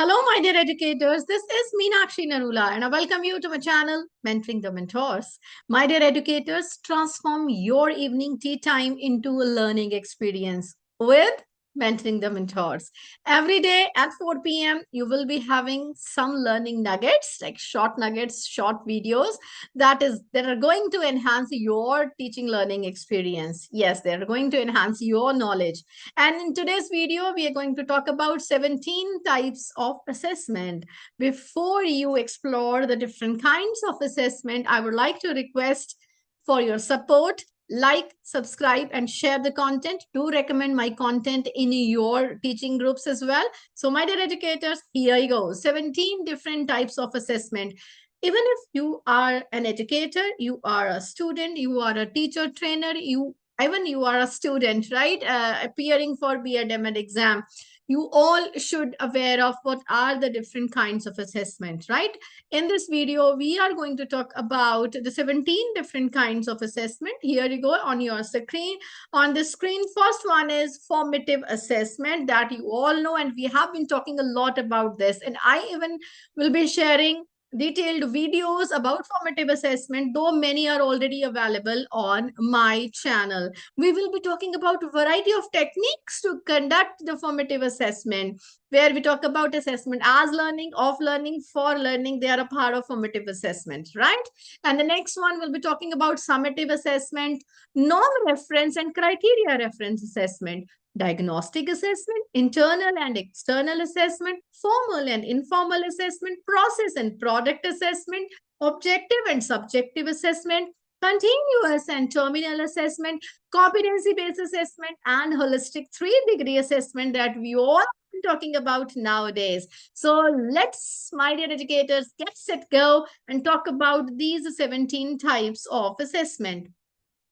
Hello, my dear educators. This is Meenakshi Narula, and I welcome you to my channel, Mentoring the Mentors. My dear educators, transform your evening tea time into a learning experience with Mentoring the Mentors. Every day at 4 p.m., you will be having some learning nuggets, like short nuggets, short videos that are going to enhance your teaching learning experience. Yes, they are going to enhance your knowledge. And in today's video, we are going to talk about 17 types of assessment. Before you explore the different kinds of assessment, I would like to request for your support. Like, subscribe, and share the content. Do recommend my content in your teaching groups as well. So, my dear educators, here you go. 17 different types of assessment. Even if you are an educator, you are a student, you are a teacher trainer, even you are a student, right? Appearing for B.Ed M.Ed exam, you all should aware of what are the different kinds of assessment, right? In this video, we are going to talk about the 17 different kinds of assessment. Here you go on your screen. On the screen, first one is formative assessment that you all know, and we have been talking a lot about this. And I even will be sharing detailed videos about formative assessment, though many are already available on my channel. We will be talking about a variety of techniques to conduct the formative assessment, where we talk about assessment as learning, of learning, for learning. They are a part of formative assessment, right? And the next one will be talking about summative assessment, norm reference and criteria reference assessment, diagnostic assessment, internal and external assessment, formal and informal assessment, process and product assessment, objective and subjective assessment, continuous and terminal assessment, competency-based assessment, and holistic 3-degree assessment that we all are talking about nowadays. So let's, my dear educators, get set, go and talk about these 17 types of assessment,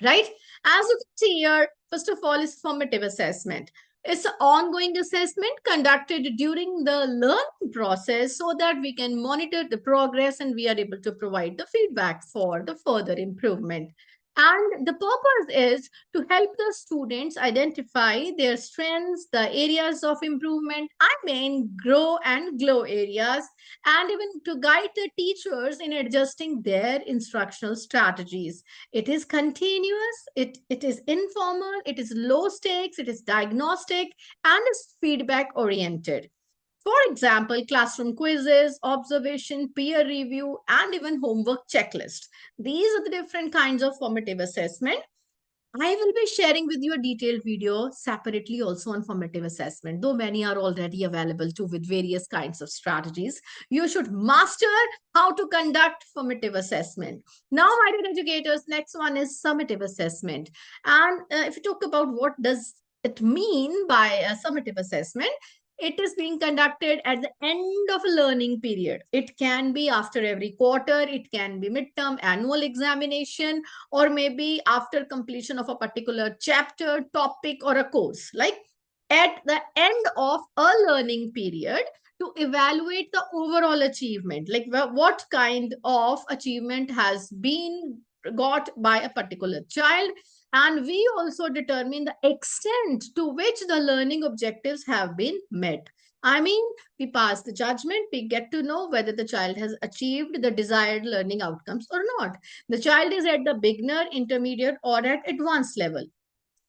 right? As you can see here, first of all is formative assessment. It's an ongoing assessment conducted during the learning process so that we can monitor the progress and we are able to provide the feedback for the further improvement. And the purpose is to help the students identify their strengths, the areas of improvement, grow and glow areas, and even to guide the teachers in adjusting their instructional strategies. It is continuous, it is informal, it is low stakes, it is diagnostic, and is feedback oriented. For example, classroom quizzes, observation, peer review, and even homework checklist. These are the different kinds of formative assessment. I will be sharing with you a detailed video separately also on formative assessment, though many are already available too with various kinds of strategies. You should master how to conduct formative assessment. Now, my dear educators, next one is summative assessment. And if you talk about what does it mean by a summative assessment, it is being conducted at the end of a learning period. It can be after every quarter, it can be midterm, annual examination, or maybe after completion of a particular chapter, topic, or a course. Like at the end of a learning period, to evaluate the overall achievement, like what kind of achievement has been got by a particular child. And we also determine the extent to which the learning objectives have been met. I mean, we pass the judgment, we get to know whether the child has achieved the desired learning outcomes or not. The child is at the beginner, intermediate, or at advanced level.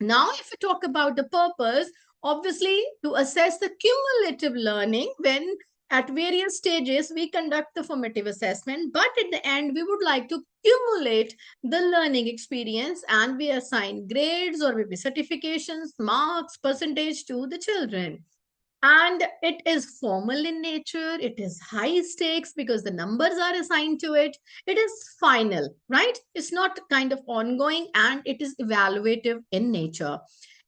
Now, if we talk about the purpose, obviously to assess the cumulative learning when at various stages we conduct the formative assessment, but at the end we would like to cumulate the learning experience and we assign grades or maybe certifications, marks, percentage to the children. And it is formal in nature, it is high stakes because the numbers are assigned to it. It is final, right? It's not kind of ongoing, and it is evaluative in nature.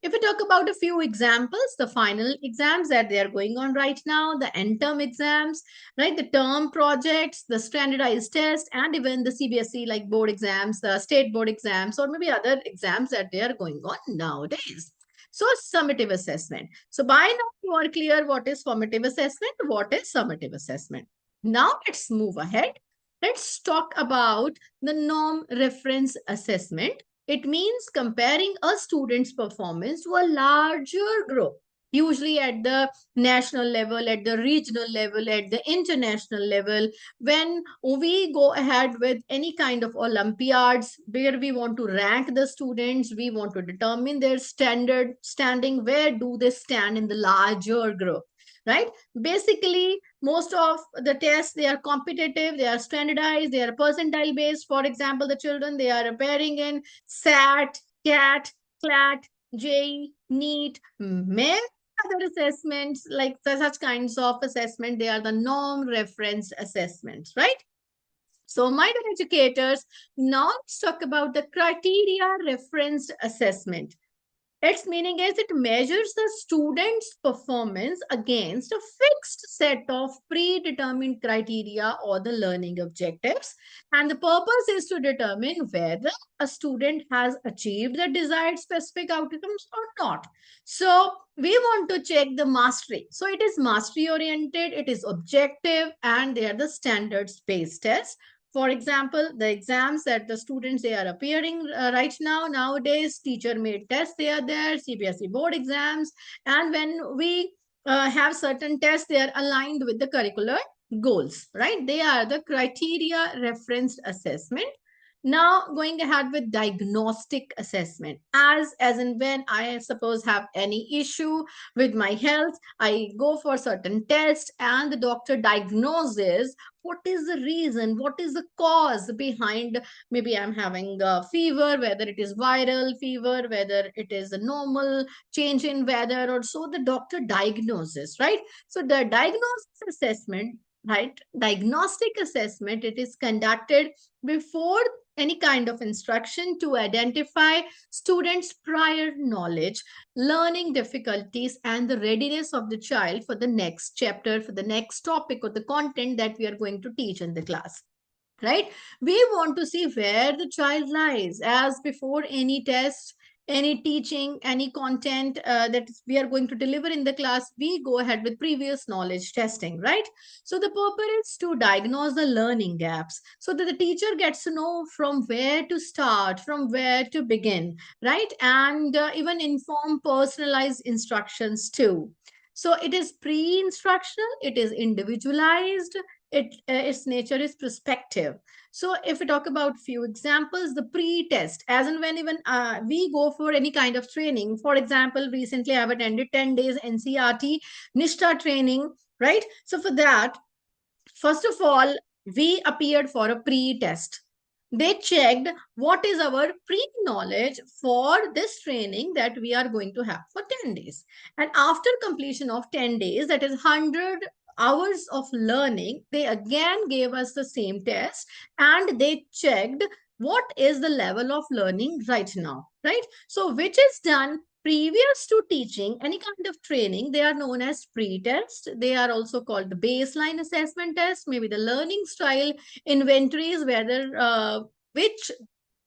If we talk about a few examples, the final exams that they are going on right now, the end term exams, right, the term projects, the standardized test, and even the CBSE like board exams, the state board exams, or maybe other exams that they are going on nowadays. So summative assessment. So by now you are clear what is formative assessment, what is summative assessment. Now let's move ahead. Let's talk about the norm reference assessment. It means comparing a student's performance to a larger group. usually at the national level, at the regional level, at the international level. When we go ahead with any kind of olympiads where we want to rank the students, we want to determine their standard standing, where do they stand in the larger group, right? Basically, most of the tests, they are competitive, they are standardized, they are percentile based. For example, the children, they are appearing in SAT, CAT, CLAT, JEE, NEET, many other assessments, like such kinds of assessment. They are the norm reference assessments, right? So, my dear educators, now let's talk about the criteria referenced assessment. Its meaning is it measures the student's performance against a fixed set of predetermined criteria or the learning objectives. And the purpose is to determine whether a student has achieved the desired specific outcomes or not. So, we want to check the mastery. So, it is mastery oriented, it is objective, and they are the standards based tests. For example, the exams that the students, they are appearing right now, nowadays, teacher made tests, they are there, CBSE board exams. And when we have certain tests, they are aligned with the curricular goals, right? They are the criteria referenced assessment. Now going ahead with diagnostic assessment, as in when I suppose have any issue with my health, I go for certain tests and the doctor diagnoses what is the reason, what is the cause behind. Maybe I'm having a fever, whether it is viral fever, whether it is a normal change in weather, or so the doctor diagnoses, right? So the diagnosis assessment, right, diagnostic assessment, it is conducted before any kind of instruction to identify students prior knowledge, learning difficulties, and the readiness of the child for the next chapter, for the next topic or the content that we are going to teach in the class, right? We want to see where the child lies. As before any test, any teaching, any content that we are going to deliver in the class, we go ahead with previous knowledge testing, right? So the purpose is to diagnose the learning gaps so that the teacher gets to know from where to start, from where to begin, right? And even inform personalized instructions too. So it is pre-instructional, it is individualized, its nature is prospective. So if we talk about few examples, the pre-test, as and when even we go for any kind of training. For example, recently I've attended 10 days NCERT Nishta training, right? So for that, first of all, we appeared for a pre-test. They checked what is our pre-knowledge for this training that we are going to have for 10 days. And after completion of 10 days, that is 100 hours of learning, they again gave us the same test and they checked what is the level of learning right now, right? So which is done previous to teaching any kind of training. They are known as pre-test. They are also called the baseline assessment test, maybe the learning style inventories, whether which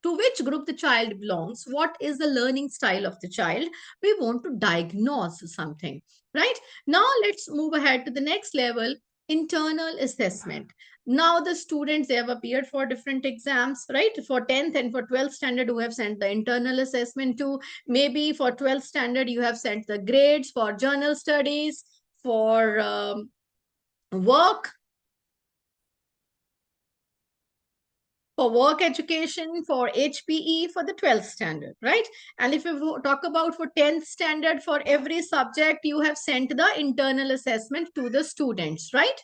to which group the child belongs, what is the learning style of the child. We want to diagnose something, right? Now let's move ahead to the next level, internal assessment. Now the students, they have appeared for different exams, right? For 10th and for 12th standard, who have sent the internal assessment to. Maybe for 12th standard, you have sent the grades for journal studies, for work, for work education, for HPE, for the 12th standard, right? And if you talk about for 10th standard, for every subject, you have sent the internal assessment to the students, right?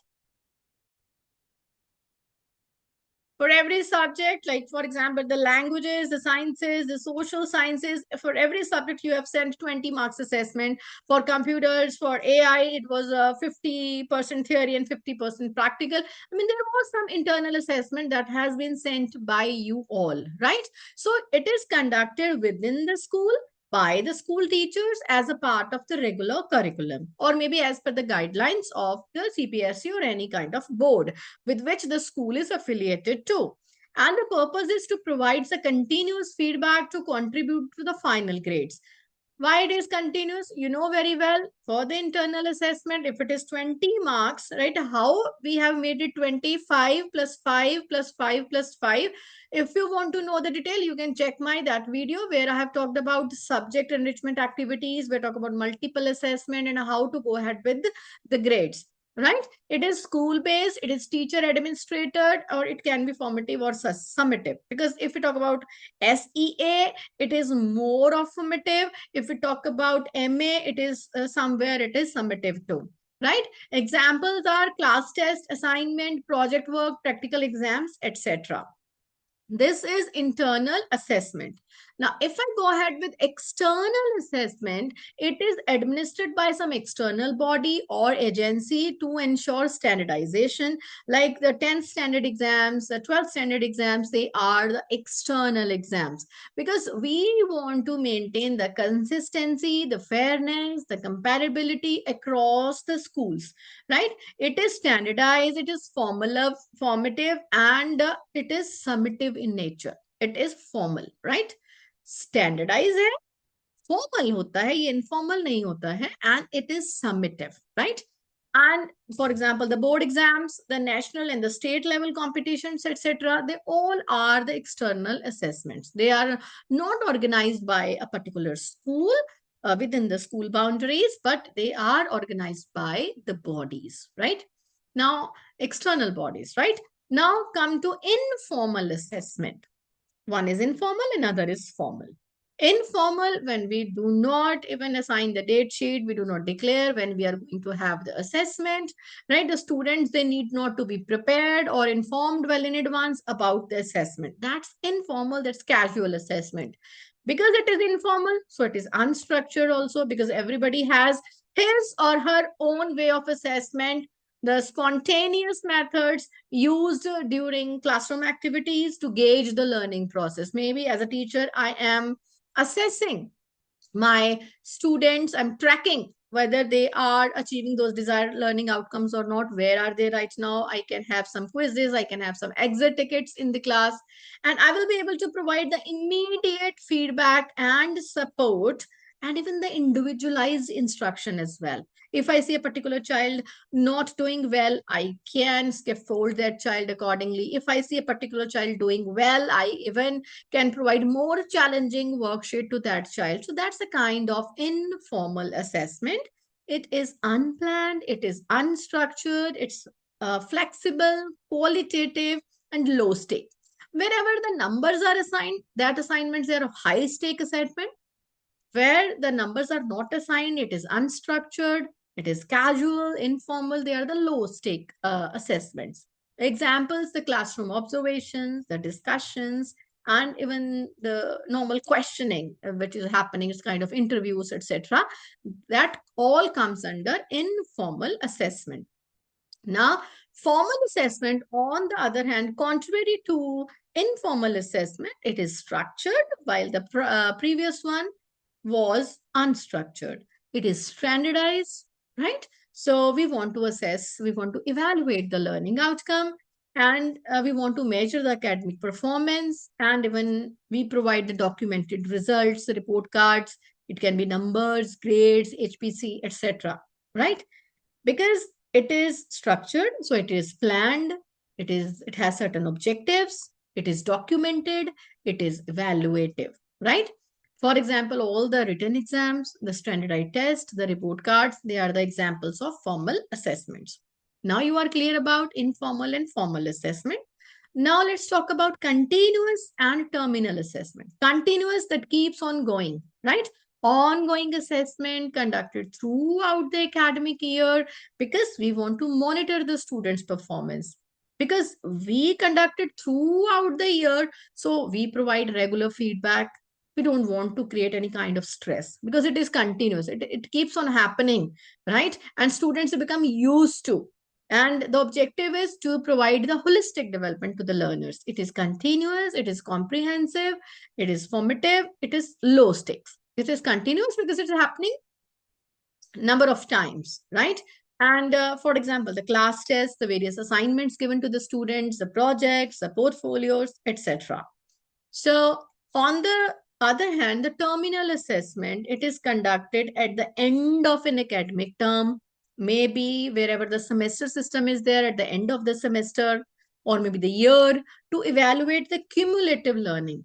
For every subject, like for example, the languages, the sciences, the social sciences, for every subject you have sent 20 marks assessment. For computers, for AI, it was a 50% theory and 50% practical. I mean, there was some internal assessment that has been sent by you all, right? So it is conducted within the school by the school teachers as a part of the regular curriculum, or maybe as per the guidelines of the CBSE or any kind of board with which the school is affiliated to. And the purpose is to provide the continuous feedback to contribute to the final grades. Why it is continuous? You know very well, for the internal assessment, if it is 20 marks, right, how we have made it 25 plus 5 plus 5 plus 5. If you want to know the detail, you can check my that video where I have talked about subject enrichment activities. We talk about multiple assessment and how to go ahead with the grades, right? It is school based, it is teacher administrated, or it can be formative or summative. Because if we talk about SEA, it is more of formative. If we talk about MA, it is somewhere it is summative too, right? Examples are class test, assignment, project work, practical exams, etc. This is internal assessment. Now, if I go ahead with external assessment, it is administered by some external body or agency to ensure standardization. Like the 10th standard exams, the 12th standard exams, they are the external exams because we want to maintain the consistency, the fairness, the comparability across the schools, right? It is standardized, it is formative, and it is summative in nature. It is formal, right? Standardized है, formal होता है, ये informal नहीं होता है, and it is summative, right? And for example, the board exams, the national and the state level competitions, etc., they all are the external assessments. They are not organized by a particular school within the school boundaries, but they are organized by the bodies, right? Now, external bodies, right? Now come to informal assessment. One is informal, another is formal. Informal, when we do not even assign the date sheet, we do not declare when we are going to have the assessment, right? The students, they need not to be prepared or informed well in advance about the assessment. That's informal, that's casual assessment. Because it is informal, so it is unstructured also, because everybody has his or her own way of assessment. The spontaneous methods used during classroom activities to gauge the learning process. Maybe as a teacher, I am assessing my students, I'm tracking whether they are achieving those desired learning outcomes or not. Where are they right now? I can have some quizzes, I can have some exit tickets in the class, and I will be able to provide the immediate feedback and support, and even the individualized instruction as well. If I see a particular child not doing well, I can scaffold that child accordingly. If I see a particular child doing well, I even can provide more challenging worksheet to that child. So that's a kind of informal assessment. It is unplanned, it is unstructured, it's flexible, qualitative, and low stake. Wherever the numbers are assigned, that assignments are of high stake assessment. Where the numbers are not assigned, it is unstructured, it is casual, informal, they are the low stake assessments. Examples, the classroom observations, the discussions, and even the normal questioning, which is happening, it's kind of interviews, etc. That all comes under informal assessment. Now, formal assessment, on the other hand, contrary to informal assessment, it is structured, while the previous one was unstructured. It is standardized, right? So we want to assess, we want to evaluate the learning outcome, and we want to measure the academic performance, and even we provide the documented results, report cards. It can be numbers, grades, HPC, etc. Right? Because it is structured, so it is planned, it has certain objectives, it is documented, it is evaluative, right? For example, all the written exams, the standardized test, the report cards, they are the examples of formal assessments. Now you are clear about informal and formal assessment. Now let's talk about continuous and terminal assessment. Continuous, that keeps on going, right? Ongoing assessment conducted throughout the academic year, because we want to monitor the students' performance. Because we conduct it throughout the year, so we provide regular feedback. We don't want to create any kind of stress because it is continuous. It keeps on happening, right? And students become used to. And the objective is to provide the holistic development to the learners. It is continuous, it is comprehensive, it is formative, it is low stakes. It is continuous because it is happening number of times, right? And for example, the class tests, the various assignments given to the students, the projects, the portfolios, etc. So on the other hand, the terminal assessment, it is conducted at the end of an academic term, maybe wherever the semester system is there at the end of the semester, or maybe the year, to evaluate the cumulative learning.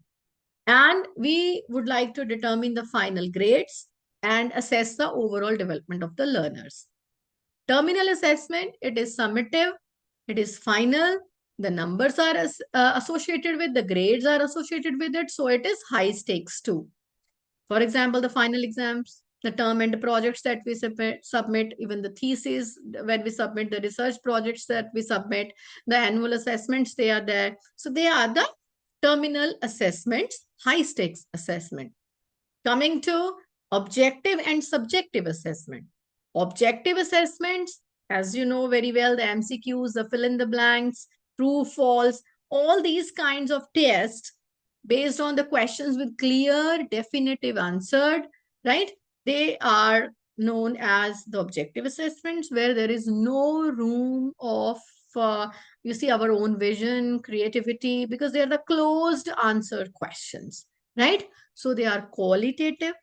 And we would like to determine the final grades and assess the overall development of the learners. Terminal assessment, it is summative, it is final, the numbers are associated with, the grades are associated with it, so it is high stakes too. For example, the final exams, the term and the projects that we submit, even the thesis when we submit, the research projects that we submit, the annual assessments, they are there. So they are the terminal assessments, high stakes assessment. Coming to objective and subjective assessment. Objective assessments, as you know very well, the MCQs, the fill in the blanks, true, false, all these kinds of tests based on the questions with clear, definitive answered, right? They are known as the objective assessments, where there is no room of, you see, our own vision, creativity, because they are the closed answer questions, right? So they are qualitative,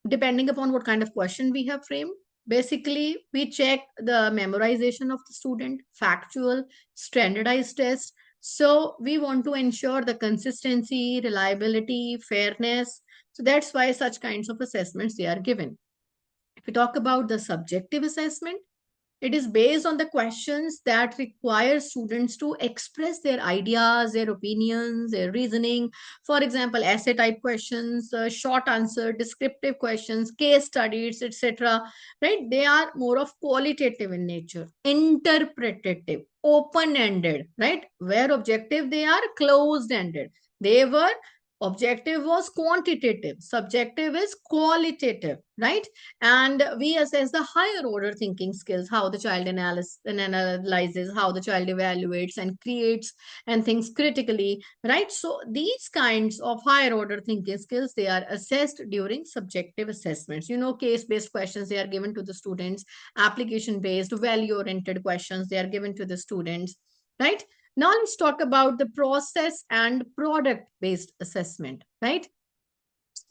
depending upon what kind of question we have framed. Basically, we check the memorization of the student, factual, standardized test. So we want to ensure the consistency, reliability, fairness. So that's why such kinds of assessments they are given. If we talk about the subjective assessment, it is based on the questions that require students to express their ideas, their opinions, their reasoning. For example, essay type questions, short answer, descriptive questions, case studies, etc. Right? They are more of qualitative in nature, interpretative, open-ended, right? Where objective, they are closed-ended. They were objective was quantitative, subjective is qualitative, right? And we assess the higher order thinking skills, how the child analyzes, how the child evaluates and creates and thinks critically, right? So these kinds of higher order thinking skills, they are assessed during subjective assessments. You know, case based questions, they are given to the students. Application based, value oriented questions, they are given to the students, right? Now let's talk about the process and product based assessment, right?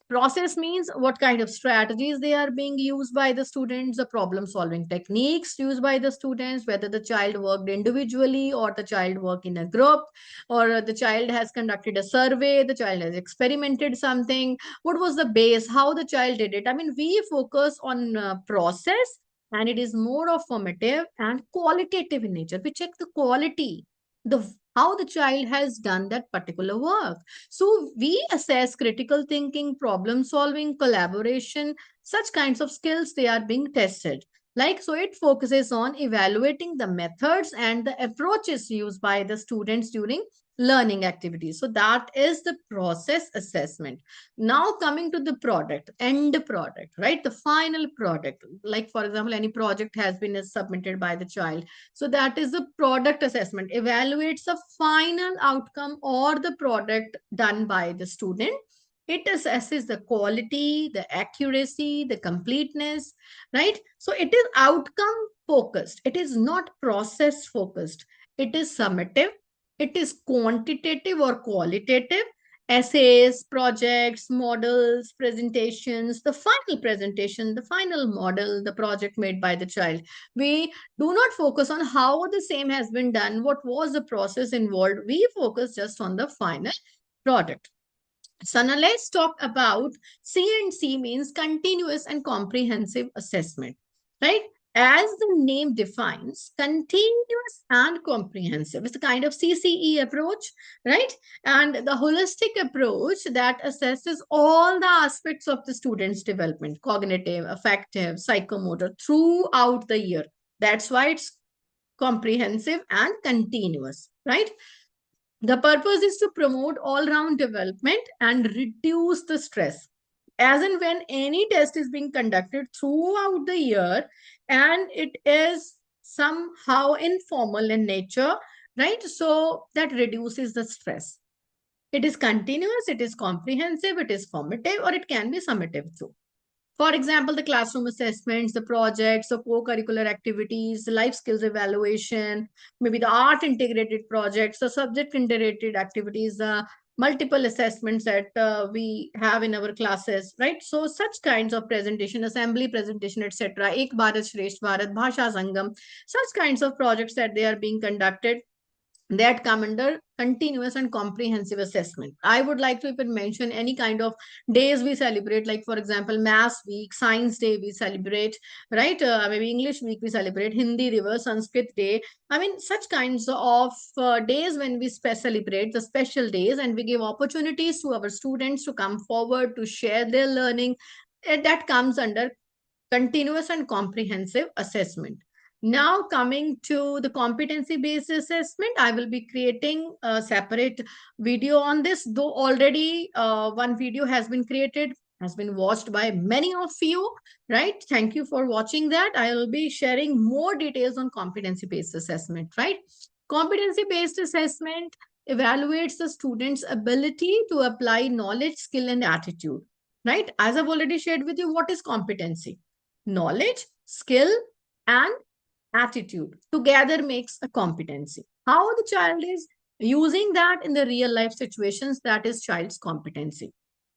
Process means what kind of strategies they are being used by the students, the problem solving techniques used by the students, whether the child worked individually or the child worked in a group, or the child has conducted a survey, the child has experimented something, what was the base, how the child did it. I mean, we focus on process, and it is more of formative and qualitative in nature. We check the quality, the how the child has done that particular work. So we assess critical thinking, problem solving, collaboration, such kinds of skills, they are being tested. Like, so it focuses on evaluating the methods and the approaches used by the students during learning activities. So that is the process assessment. Now coming to the product, end product, right? The final product, like for example, any project has been submitted by the child. So that is the product assessment, evaluates the final outcome or the product done by the student. It assesses the quality, the accuracy, the completeness, right? So it is outcome focused. It is not process focused. It is summative. It is quantitative or qualitative. Essays, projects, models, presentations, the final presentation, the final model, the project made by the child. We do not focus on how the same has been done, what was the process involved. We focus just on the final product. So now let's talk about C&C, means continuous and comprehensive assessment, right? As the name defines, continuous and comprehensive. It's a kind of CCE approach, right? And the holistic approach that assesses all the aspects of the student's development, cognitive, affective, psychomotor, throughout the year. That's why it's comprehensive and continuous, right? The purpose is to promote all-round development and reduce the stress. As and when any test is being conducted throughout the year, and it is somehow informal in nature, right? So that reduces the stress. It is continuous, it is comprehensive, it is formative, or it can be summative too. For example, the classroom assessments, the projects, the co-curricular activities, the life skills evaluation, maybe the art integrated projects, the subject integrated activities, the multiple assessments that we have in our classes, right? So such kinds of presentation, assembly presentation, etc., Ek Bharat Shresth Bharat, Bhasha Sangam, such kinds of projects that they are being conducted, that come under continuous and comprehensive assessment. I would like to even mention any kind of days we celebrate, like for example, Maths Week, Science Day we celebrate, right? Maybe English Week we celebrate, Hindi River, Sanskrit Day. I mean, such kinds of days when we celebrate the special days, and we give opportunities to our students to come forward to share their learning. That comes under continuous and comprehensive assessment. Now, coming to the competency based assessment, I will be creating a separate video on this, though already one video has been created, has been watched by many of you, right? Thank you for watching that. I will be sharing more details on competency based assessment, right? Competency based assessment evaluates the student's ability to apply knowledge, skill, and attitude, right? As I've already shared with you, what is competency? Knowledge, skill, and attitude together makes a competency. How the child is using that in the real life situations, that is child's competency.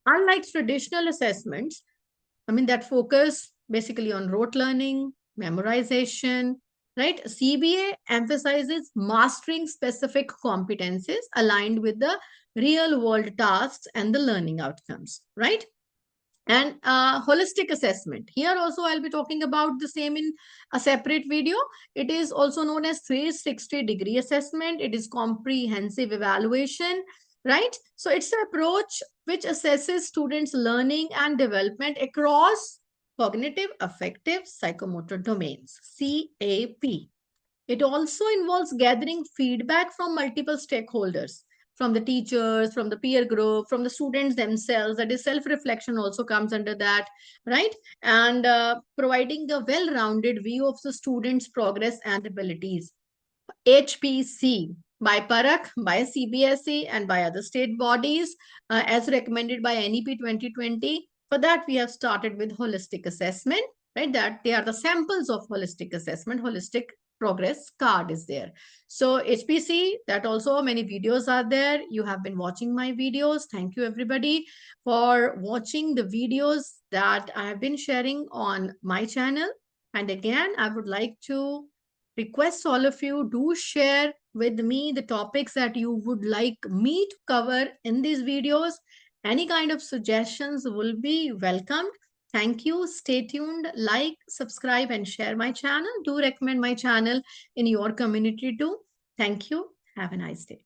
Unlike traditional assessments, I mean, that focus basically on rote learning, memorization, right? CBA emphasizes mastering specific competencies aligned with the real world tasks and the learning outcomes, right? And holistic assessment. Here also I'll be talking about the same in a separate video. It is also known as 360-degree assessment. It is comprehensive evaluation, right? So it's an approach which assesses students' learning and development across cognitive, affective, psychomotor domains, CAP. It also involves gathering feedback from multiple stakeholders, from the teachers, from the peer group, from the students themselves. That is, self-reflection also comes under that, right? And providing a well-rounded view of the students' progress and abilities. HPC by Parak, by CBSE, and by other state bodies, as recommended by NEP 2020. For that, we have started with holistic assessment, right? That they are the samples of holistic assessment. Holistic progress card is there. So HPC, that also many videos are there. You have been watching my videos. Thank you everybody for watching the videos that I have been sharing on my channel. And again, I would like to request all of you, do share with me the topics that you would like me to cover in these videos. Any kind of suggestions will be welcomed. Thank you. Stay tuned. Like, subscribe, and share my channel. Do recommend my channel in your community too. Thank you. Have a nice day.